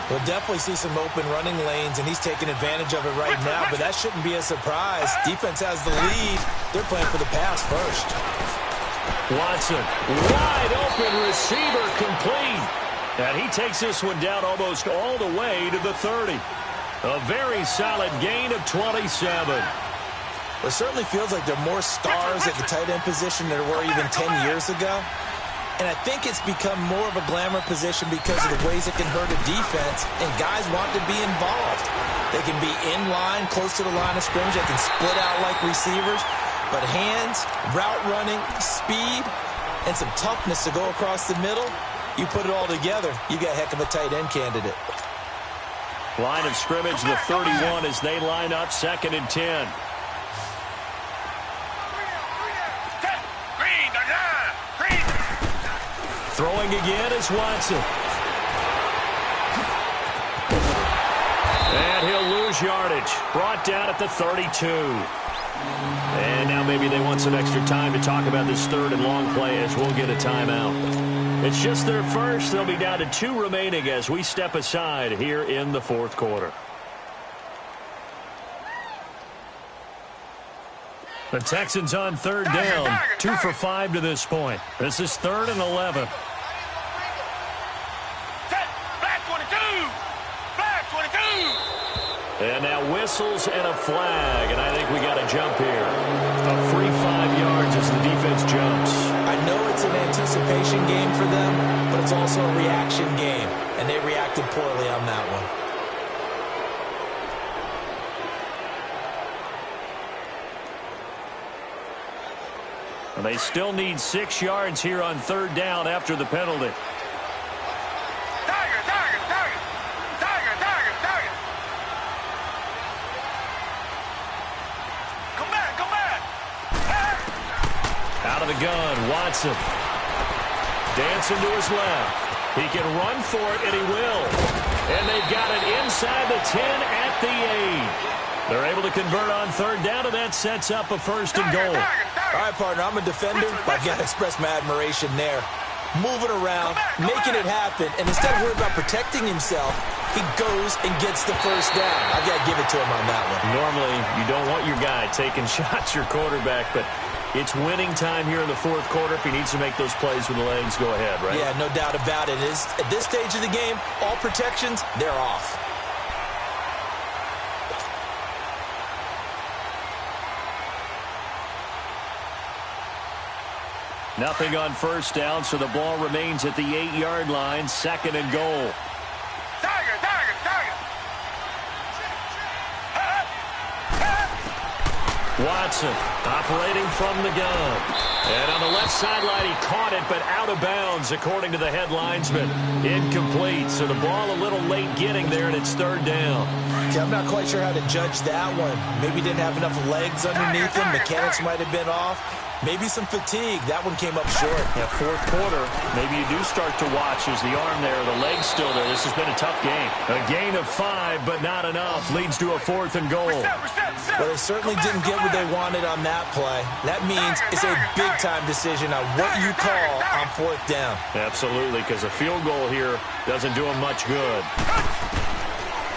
We'll definitely see some open running lanes, and he's taking advantage of it right now, but that shouldn't be a surprise. Defense has the lead. They're playing for the pass first. Watson, wide open receiver, complete. And he takes this one down almost all the way to the 30. A very solid gain of 27. It certainly feels like there are more stars at the tight end position than there were even 10 years ago. And I think it's become more of a glamour position because of the ways it can hurt a defense, and guys want to be involved. They can be in line, close to the line of scrimmage. They can split out like receivers. But hands, route running, speed, and some toughness to go across the middle, you put it all together, you got a heck of a tight end candidate. Line of scrimmage, the 31 as they line up, 2nd and 10. Throwing again is Watson. And he'll lose yardage. Brought down at the 32. And now maybe they want some extra time to talk about this 3rd and long play as we'll get a timeout. It's just their first. They'll be down to 2 remaining as we step aside here in the 4th quarter. The Texans on 3rd down. 2 for 5 to this point. This is 3rd and 11. And now whistles and a flag, and I think we got a jump here. A free 5 yards as the defense jumps. I know it's an anticipation game for them, but it's also a reaction game, and they reacted poorly on that one. And they still need 6 yards here on 3rd down after the penalty. Out of the gun, Watson. Dancing to his left. He can run for it, and he will. And they've got it inside the 10 at the 8. They're able to convert on 3rd down, and that sets up a 1st and goal. All right, partner, I'm a defender, but I've got to express my admiration there. Moving around, making it happen, and instead of worrying about protecting himself, he goes and gets the 1st down. I've got to give it to him on that one. Normally, you don't want your guy taking shots, your quarterback, but it's winning time here in the 4th quarter. If he needs to make those plays with the legs, go ahead, right? Yeah, no doubt about it. At this stage of the game, all protections, they're off. Nothing on 1st down, so the ball remains at the 8-yard line, 2nd and goal. Watson operating from the gun. And on the left sideline, he caught it, but out of bounds, according to the head linesman. Incomplete, so the ball a little late getting there, and it's 3rd down. Okay, I'm not quite sure how to judge that one. Maybe didn't have enough legs underneath him. Mechanics might have been off. Maybe some fatigue. That one came up short. Yeah, fourth quarter, maybe you do start to watch as the arm there, the leg's still there. This has been a tough game. A gain of 5, but not enough. Leads to a 4th and goal. Well, they certainly didn't get what they wanted on that play. That means it's a big-time decision on what you call on 4th down. Absolutely, because a field goal here doesn't do him much good.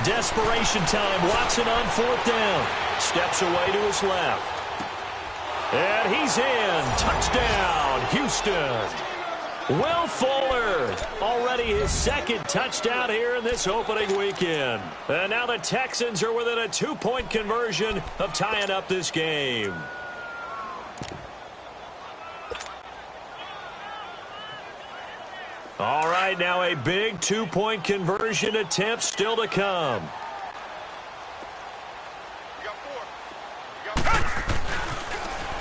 Desperation time. Watson on 4th down. Steps away to his left. And he's in. Touchdown, Houston. Will Fuller, already his 2nd touchdown here in this opening weekend. And now the Texans are within a 2-point conversion of tying up this game. All right, now a big 2-point conversion attempt still to come.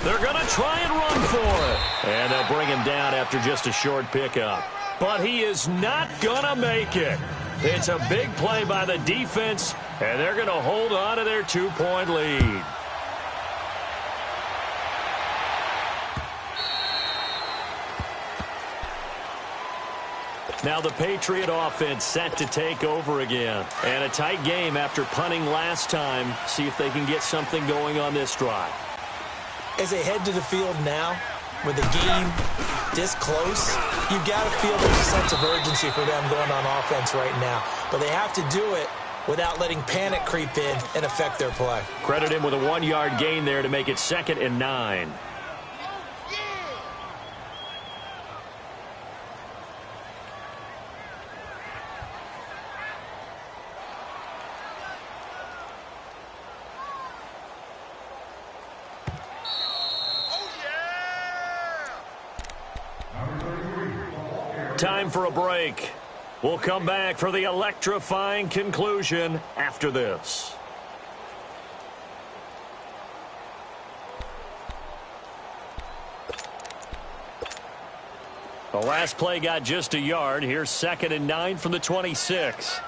They're going to try and run for it. And they'll bring him down after just a short pickup. But he is not going to make it. It's a big play by the defense, and they're going to hold on to their 2-point lead. Now the Patriot offense set to take over again. And a tight game after punting last time. See if they can get something going on this drive. As they head to the field now, with the game this close, you've got to feel there's a sense of urgency for them going on offense right now. But they have to do it without letting panic creep in and affect their play. Credit him with a 1-yard gain there to make it 2nd and 9. Time for a break. We'll come back for the electrifying conclusion after this. The last play got just a yard. Here's 2nd and 9 from the 26.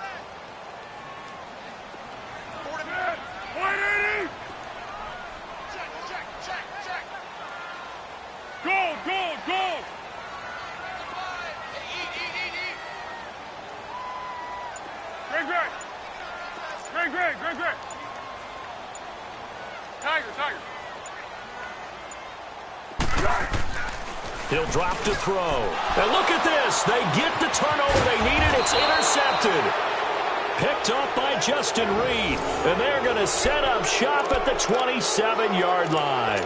He'll drop to throw. And look at this. They get the turnover they needed. It's intercepted. Picked up by Justin Reed. And they're going to set up shop at the 27-yard line.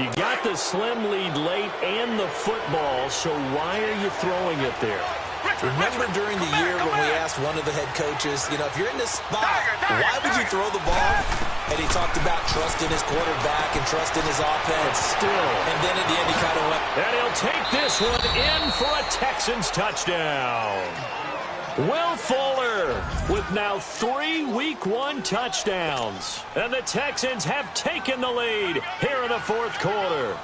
You got the slim lead late and the football, so why are you throwing it there? Remember during the year when we asked one of the head coaches, you know, if you're in this spot, why would you throw the ball? And he talked about trusting his quarterback and trusting his offense. Still. And then at the end he kind of went. And he'll take this one in for a Texans touchdown. Will Fuller with now 3 Week 1 touchdowns. And the Texans have taken the lead here in the 4th quarter.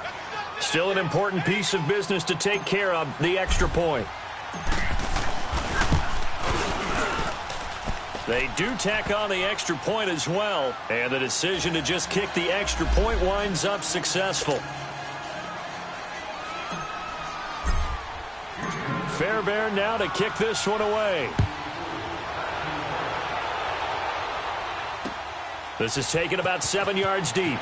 Still an important piece of business to take care of, the extra point. They do tack on the extra point as well. And the decision to just kick the extra point winds up successful. Fairbairn now to kick this one away. This is taken about 7 yards deep.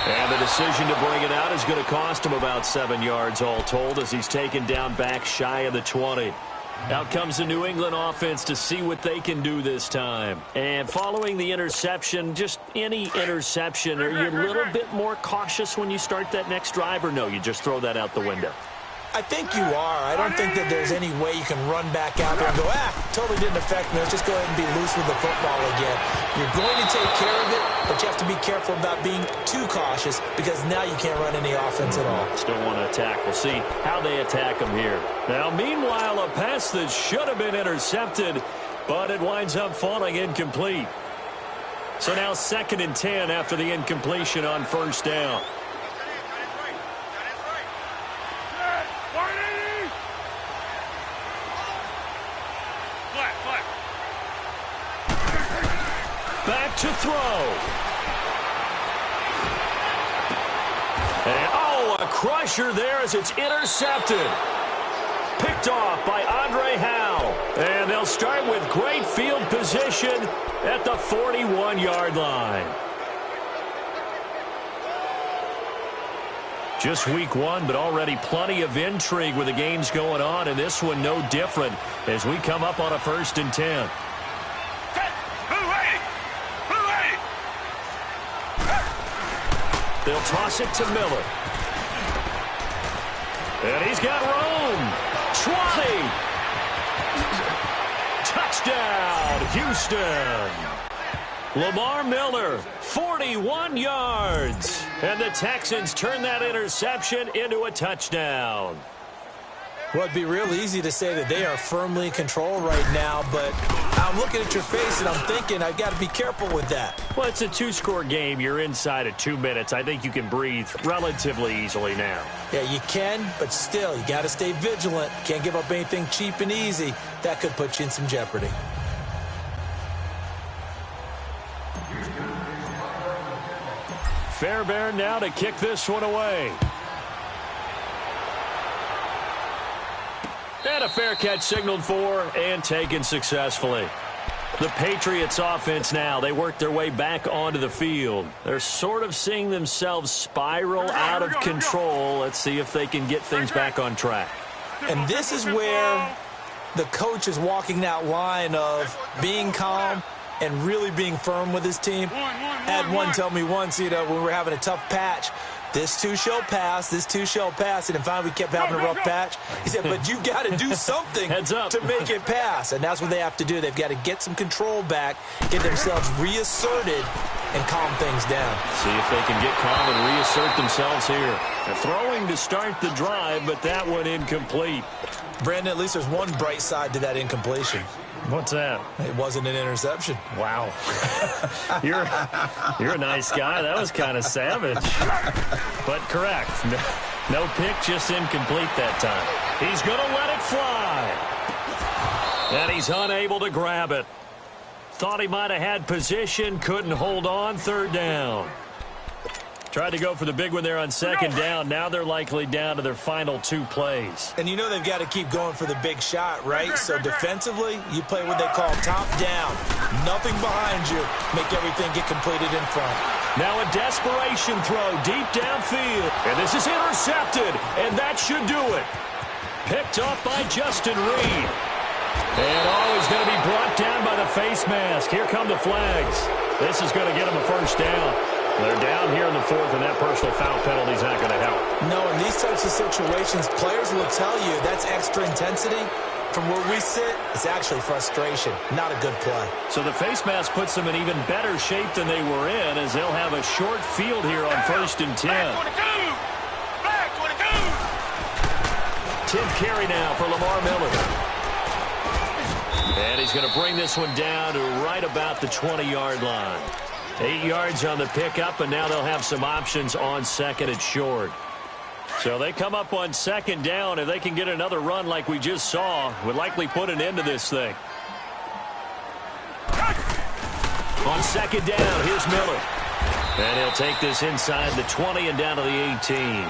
And the decision to bring it out is going to cost him about 7 yards all told as he's taken down back shy of the 20. Out comes the New England offense to see what they can do this time. And following the interception, just any interception, are you a little bit more cautious when you start that next drive, or no, you just throw that out the window? I think you are. I don't think that there's any way you can run back out there and go, totally didn't affect me. Let's just go ahead and be loose with the football again. You're going to take care of it, but you have to be careful about being too cautious because now you can't run any offense at all. Still want to attack. We'll see how they attack him here. Now, meanwhile, a pass that should have been intercepted, but it winds up falling incomplete. So now 2nd and 10 after the incompletion on 1st down. Back to throw. crusher there as it's intercepted. Picked off by Andre Howe. And they'll start with great field position at the 41-yard line. Just week one, but already plenty of intrigue with the games going on, and this one no different as we come up on a 1st and 10. They'll toss it to Miller. And he's got room. 20. Touchdown, Houston. Lamar Miller, 41 yards. And the Texans turn that interception into a touchdown. Well, it'd be real easy to say that they are firmly in control right now, but I'm looking at your face and I'm thinking I've got to be careful with that. Well, it's a 2-score game. You're inside of 2 minutes. I think you can breathe relatively easily now. Yeah, you can, but still, you got to stay vigilant. Can't give up anything cheap and easy. That could put you in some jeopardy. Fairbairn now to kick this one away. And a fair catch signaled for and taken successfully. The Patriots offense now, they work their way back onto the field. They're sort of seeing themselves spiral out of control. Let's see if they can get things back on track. And this is where the coach is walking that line of being calm and really being firm with his team. Had one tell me once, when we were having a tough patch, this too shall pass, this too shall pass. And finally we kept having a rough patch. He said, but you got to do something to make it pass. And that's what they have to do. They've got to get some control back, get themselves reasserted, and calm things down. See if they can get calm and reassert themselves here. They're throwing to start the drive, but that one incomplete. Brandon, at least there's one bright side to that incompletion. What's that? It wasn't an interception. Wow. You're a nice guy. That was kind of savage. But correct. No pick, just incomplete that time. He's going to let it fly. And he's unable to grab it. Thought he might have had position, couldn't hold on, 3rd down. Tried to go for the big one there on 2nd down. Now they're likely down to their final 2 plays. And you know they've got to keep going for the big shot, right? So defensively, you play what they call top down. Nothing behind you. Make everything get completed in front. Now a desperation throw deep downfield. And this is intercepted. And that should do it. Picked off by Justin Reed. And he's going to be brought down by the face mask. Here come the flags. This is going to get him a 1st down. They're down here in the 4th, and that personal foul penalty is not going to help. No, in these types of situations, players will tell you that's extra intensity. From where we sit, it's actually frustration. Not a good play. So the face mask puts them in even better shape than they were in, as they'll have a short field here on 1st and 10. Back 22! 10th carry now for Lamar Miller. And he's going to bring this one down to right about the 20-yard line. 8 yards on the pickup, and now they'll have some options on 2nd and short. So they come up on 2nd down. If they can get another run like we just saw, would likely put an end to this thing. On 2nd down, here's Miller. And he'll take this inside the 20 and down to the 18.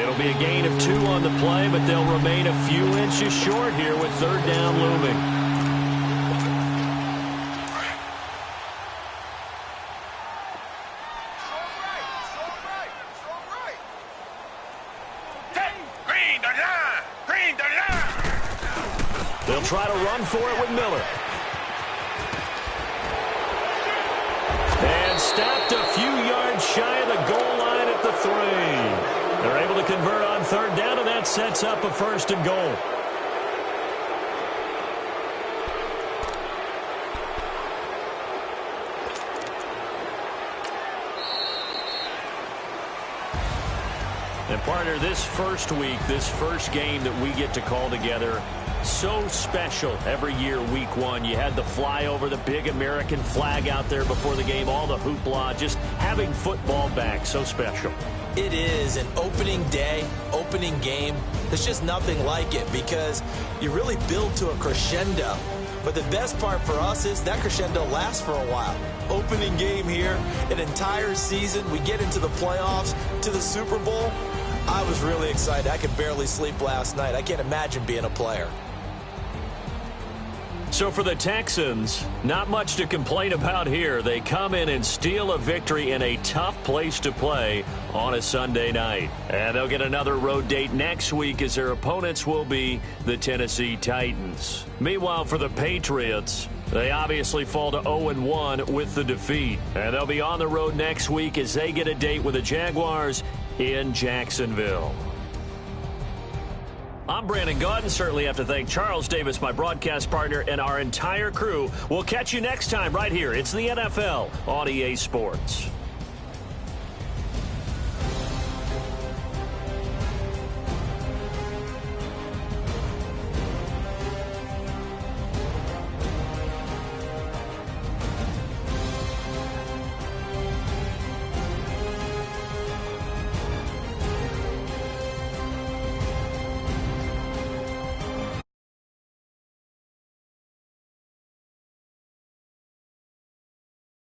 It'll be a gain of 2 on the play, but they'll remain a few inches short here with 3rd down looming. They'll try to run for it with Miller. And stopped a few yards shy of the goal line at the 3. They're able to convert on 3rd down, and that sets up a 1st and goal. And partner, this first week, this first game that we get to call together, so special every year, week 1. You had the flyover, the big American flag out there before the game, all the hoopla, just having football back, so special. It is an opening day, opening game. There's just nothing like it because you really build to a crescendo. But the best part for us is that crescendo lasts for a while. Opening game here, an entire season, we get into the playoffs, to the Super Bowl. I was really excited. I could barely sleep last night. I can't imagine being a player. So for the Texans, not much to complain about here. They come in and steal a victory in a tough place to play on a Sunday night. And they'll get another road date next week as their opponents will be the Tennessee Titans. Meanwhile, for the Patriots, they obviously fall to 0-1 with the defeat. And they'll be on the road next week as they get a date with the Jaguars in Jacksonville. I'm Brandon Gaudin. Certainly have to thank Charles Davis, my broadcast partner, and our entire crew. We'll catch you next time right here. It's the NFL on EA Sports.